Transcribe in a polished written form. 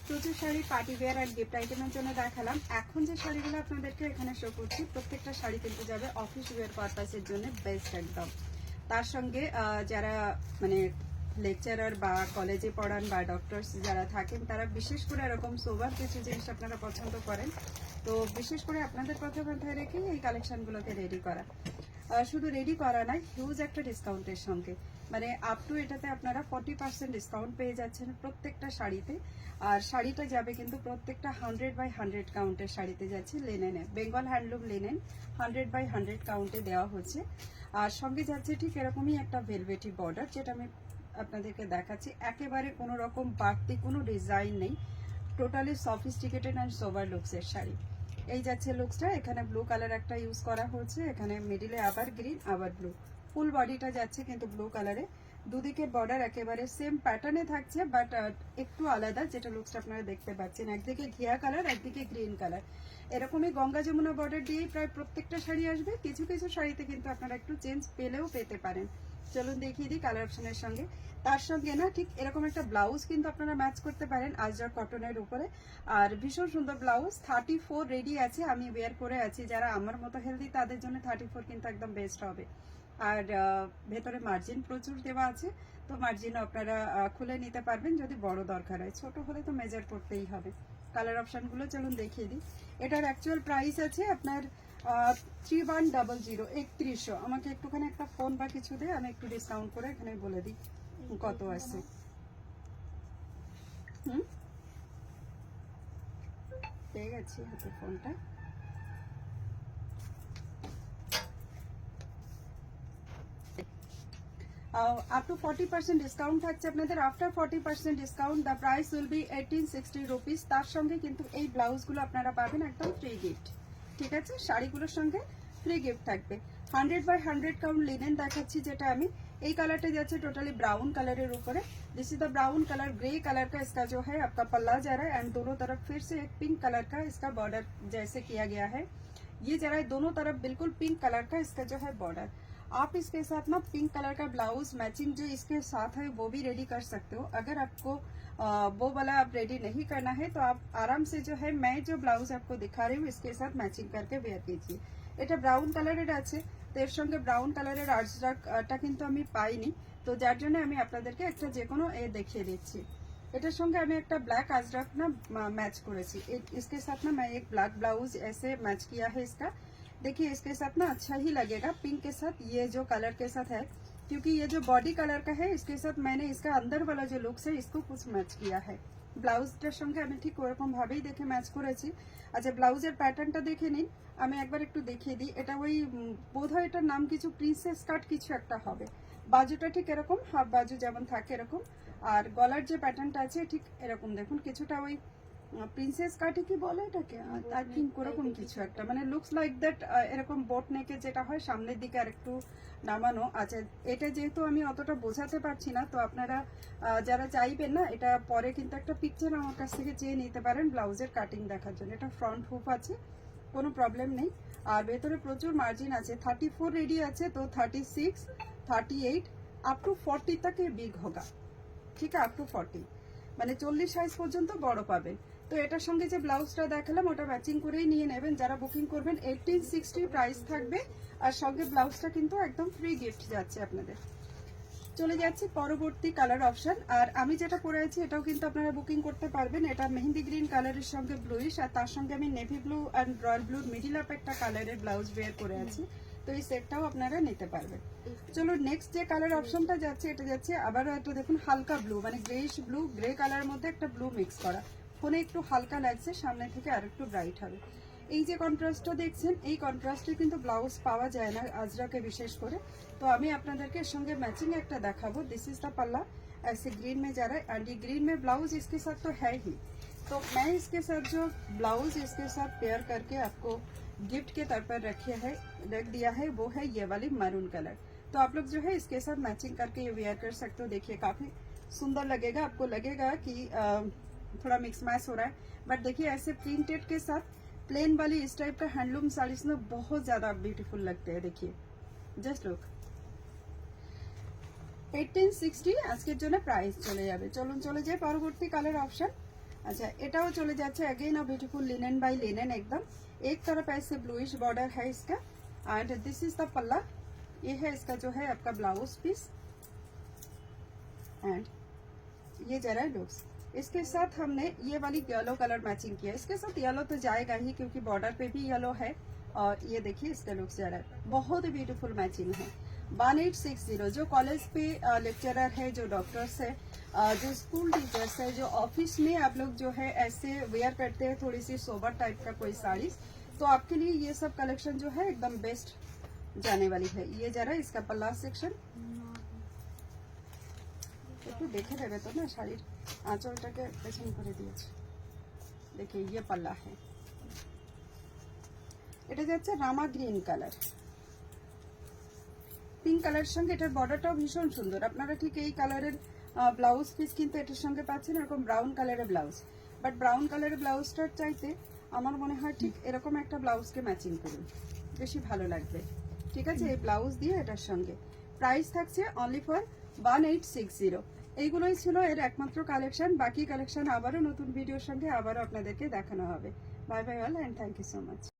প্রচুর sari party wear আর gift আইটেমের জন্য দেখালাম। এখন যে শাড়িগুলো আপনাদেরকে এখানে শো করছি প্রত্যেকটা শাড়ি কিন্তু যাবে অফিস ওয়্যার পারপাসের জন্য বেস্ট একদম। তার সঙ্গে যারা মানে লেকচারার বা কলেজে পড়ান বা ডক্টরস যারা থাকেন তারা বিশেষ করে এরকম সোবার কিছু জিনিস আপনারা পছন্দ করেন, তো বিশেষ করে আপনাদের কথা মাথায় রেখে এই কালেকশনগুলোকে রেডি করা। শুধু রেডি করা নয়, হিউজ একটা ডিসকাউন্টের সঙ্গে, মানে আপ টু এটাতে আপনারা 40% ডিসকাউন্ট পেয়ে যাচ্ছেন প্রত্যেকটা শাড়িতে। আর শাড়িটা যাবে কিন্তু প্রত্যেকটা 100/100 কাউন্টের শাড়িতে যাচ্ছে লিনেনে, বেঙ্গল হ্যান্ডলুম লিনেন 100/100 কাউন্টে দেওয়া হচ্ছে। আর সঙ্গে যাচ্ছে ঠিক এরকমই একটা ভেলভেটি বর্ডার, যেটা আমি আপনাদেরকে দেখাচ্ছি। একেবারে কোনো রকম বাড়তি কোনো ডিজাইন নেই, টোটালি সফিস্টিকেটেড অ্যান্ড সোভার লুকসের শাড়ি। এই যাচ্ছে লুকসটা, এখানে ব্লু কালার একটা ইউজ করা হচ্ছে, এখানে মিডিলে আবার গ্রিন আবার ব্লু, ফুল বডিটা যাচ্ছে কিন্তু ব্লু কালারে। দুদিকে বর্ডার একেবারে সেম প্যাটার্নে থাকছে, বাট একটু আলাদা, যেটা লুকসটা আপনারা দেখতে পাচ্ছেন। একদিকে ঘিয়া কালার, একদিকে গ্রিন কালার, এরকমই গঙ্গা যমুনা বর্ডার দিয়েই প্রায় প্রত্যেকটা শাড়ি আসবে। কিছু কিছু শাড়িতে কিন্তু আপনারা একটু চেঞ্জ পেলেও পেতে পারেন। চলুন দেখিয়ে দিই কালার অপশনের সঙ্গে। তার সঙ্গে না ঠিক এরকম একটা ব্লাউজ কিন্তু আপনারা ম্যাচ করতে পারেন আজরাক কটনের উপরে। আর ভীষণ সুন্দর ব্লাউজ, 34 রেডি আছে, আমি ওয়্যার করে আছি। যারা আমার মতো হেলদি তাদের জন্য 34 কিন্তু একদম বেস্ট হবে। আর ভেতরে মার্জিন প্রচুর দেওয়া আছে, তো মার্জিনও আপনারা খুলে নিতে পারবেন যদি বড় দরকার হয়, ছোট হলে তো মেজার করতেই হবে। কালার অপশানগুলো চলুন দেখিয়ে দিই। এটার অ্যাকচুয়াল প্রাইস আছে আপনার 3100, 3100। আমাকে একটুখানি একটা ফোন বা কিছু দিয়ে আমি একটু ডিসকাউন্ট করে এখানে বলে দিই কত আছে। পেয়ে গেছি হাতে ফোনটা। up to 40% ডিসকাউন্ট থাকছে আপনাদের। After 40% discount the price will be 1860 rupees. তার সঙ্গে কিন্তু এই ব্লাউজগুলো আপনারা পাবেন একদম ফ্রি গিফট, ঠিক আছে? শাড়িগুলোর সঙ্গে ফ্রি গিফট থাকবে। 100/100 কাউন্ট লিনেন দেখাচ্ছি, যেটা আমি এই কালারটা যাচ্ছে টোটাली ब्राउन कलर ऊपर। This is the brown colour, grey colour का इसका जो है आपका पल्ला जा रहा है, एंड दोनों तरफ फिर से एक पिंक कलर का इसका बॉर्डर जैसे किया गया है। ये जरा दोनों तरफ बिल्कुल पिंक कलर का इसका जो है बॉर्डर। आप इसके साथ ना पिंक कलर का ब्लाउज मैचिंग जो इसके साथ है वो भी रेडी कर सकते हो। अगर आपको वो वाला आप रेडी नहीं करना है तो आप आराम से जो है मैं जो ब्लाउज आपको दिखा रही हूँ इसके साथ मैचिंग करके वेयर कीजिए। এটা ব্রাউন কালারের আছে, তো এর সঙ্গে ব্রাউন কালারের আজরাকটা কিন্তু আমি পাইনি, তো যার জন্য আমি আপনাদেরকে একটা যে কোনো এ দেখিয়ে দিচ্ছি। এটার সঙ্গে আমি একটা ब्लैक अजरक ना मैच করেছি। इसके साथ ना मैं एक ब्लैक ब्लाउज ऐसे मैच किया है इसका। देखिए इसके साथ ना अच्छा ही लगेगा पिंक के साथ, ये जो कलर के साथ है, क्योंकि ये जो बॉडी कलर का है इसके साथ मैंने इसका अंदर वाला जो लुक्स है इसको कुछ मैच किया है। ব্লাউজটার সঙ্গে আমি ঠিক ওরকম ভাবেই দেখে ম্যাচ করেছি। আচ্ছা ব্লাউজের প্যাটার্নটা দেখে নিন, আমি একবার একটু দেখিয়ে দিই। এটা ওই বোধহয় এটার নাম কিছু প্রিন্সেস কাট কিছু একটা হবে। বাজুটা ঠিক এরকম, হাফ বাজু যেমন থাকে এরকম, আর গলার যে প্যাটার্নটা আছে ঠিক এরকম দেখুন, কিছুটা ওই প্রিন্সেস কাটই কি বলে এটাকে, আই থিঙ্ক ওরকম কিছু একটা, মানে লুকস লাইক দ্যাট। এরকম বোট নেকে যেটা হয় সামনের দিকে আর একটু নামানো। আচ্ছা এটা যেহেতু আমি অতটা বোঝাতে পারছি না, তো আপনারা যারা চাইবেন না এটা পরে কিন্তু একটা পিকচার আমার কাছ থেকে চেয়ে নিতে পারেন ব্লাউজের কাটিং দেখার জন্য। এটা ফ্রন্ট হুপ আছে, কোনো প্রবলেম নেই। আর ভেতরে প্রচুর মার্জিন আছে, 34 রেডি আছে, তো 36, 38 আপ টু 40 तक ये बिग होगा, ঠিক আছে? আপ টু 40 মানে 40 সাইজ পর্যন্ত বড় পাবে। তো এটার সঙ্গে যে ব্লাউজটা দেখালাম ওটা ম্যাচিং করেই নিয়ে নেবেন যারা বুকিং করবেন। 1860 প্রাইস থাকবে, আর সঙ্গে ব্লাউজটা কিন্তু একদম ফ্রি গিফট যাচ্ছে আপনাদের। চলে যাচ্ছে পরবর্তী কালার অপশন। আর আমি যেটা পরে আছি এটাও কিন্তু আপনারা বুকিং করতে পারবেন। এটা মেহেন্দি গ্রিন কালারের সঙ্গে ব্লুইশ, আর তার সঙ্গে আমি নেভি ব্লু অ্যান্ড রয়্যাল ব্লুর মিডিল আপ একটা কালারের ব্লাউজ ওয়্যার করে আছি, তো এই সেটটাও আপনারা নিতে পারবেন। চলো নেক্সট যে কালার অপশনটা যাচ্ছে এটা যাচ্ছে আবারও একটা দেখুন হালকা ব্লু, মানে গ্রেইশ ব্লু, গ্রে কালারের মধ্যে একটা ব্লু মিক্স করা। ফোনে একটু হালকা লাগছে, সামনে থেকে আর একটু ব্রাইট হবে। এই যে কন্ট্রাস্টটা দেখছেন এই কন্ট্রাস্টে কিন্তু ব্লাউজ পাওয়া যায় না আজরাকে বিশেষ করে, তো আমি আপনাদেরকে এর সঙ্গে मैचिंग একটা দেখাবো। दिस इज द पल्ला, ऐसे ग्रीन में जा रहा है, एंड ये ग्रीन में ब्लाउज इसके साथ तो है ही, तो मैं इसके साथ जो ब्लाउज इसके साथ पेयर करके आपको गिफ्ट के तौर पर रख दिया है वो है ये वाली मैरून कलर। तो आप लोग जो है इसके साथ मैचिंग करके ये वेयर कर सकते हो। देखिए काफी सुंदर लगेगा, आपको लगेगा कि थोड़ा मिक्स मैच हो रहा है, बट देखिए ऐसे प्रिंटेड के साथ प्लेन वाली इस टाइप का हैंडलूम साड़ीज में बहुत ज्यादा ब्यूटीफुल लगते हैं। देखिए जस्ट लुक, 1860 আজকের জন্য প্রাইস চলে যাবে। চলুন চলে যাই পরবর্তী কালার অপশন। अच्छा এটাও চলে যাচ্ছে again a beautiful linen by linen एकदम एक तरफ ऐसे ब्लूइश बॉर्डर है इसका एंड दिस इज द पल्ला ये है इसका जो है आपका ब्लाउज पीस एंड ये जरा लुक्स इसके साथ हमने ये वाली येलो कलर मैचिंग किया इसके साथ येलो तो जाएगा ही क्योंकि बॉर्डर पे भी येलो है और ये देखिए इसका लुक्स जरा बहुत ही ब्यूटीफुल मैचिंग है 1860 जो कॉलेज पे लेक्चरर है जो डॉक्टर्स है जो स्कूल टीचर्स है जो ऑफिस में आप लोग जो है ऐसे वेयर करते हैं थोड़ी सी सोबर टाइप का कोई साड़ी तो आपके लिए ये सब कलेक्शन जो है एकदम बेस्ट जाने वाली है ये जरा इसका पल्ला सेक्शन একটু দেখে দেবে তো না শাড়ির আঁচলটাকে পেছন করে দিয়েছে देखिए ये पल्ला है এটা যাচ্ছে রামা গ্রিন কালার পিঙ্ক কালারের সঙ্গে এটার বর্ডারটাও ভীষণ সুন্দর আপনারা ঠিক এই কালারের ব্লাউজ পিস কিন্তু এটার সঙ্গে পাচ্ছেন এরকম ব্রাউন কালারের ব্লাউজ বাট ব্রাউন কালারের ব্লাউজটার চাইতে আমার মনে হয় ঠিক এরকম একটা ব্লাউজকে ম্যাচিং করুন বেশি ভালো লাগবে ঠিক আছে এই ব্লাউজ দিয়ে এটার সঙ্গে প্রাইস থাকছে অনলি ফর 1860 এইগুলোই ছিল এর একমাত্র কালেকশন বাকি কালেকশন আবারও নতুন ভিডিওর সঙ্গে আবারও আপনাদেরকে দেখানো হবে bye bye all and thank you so much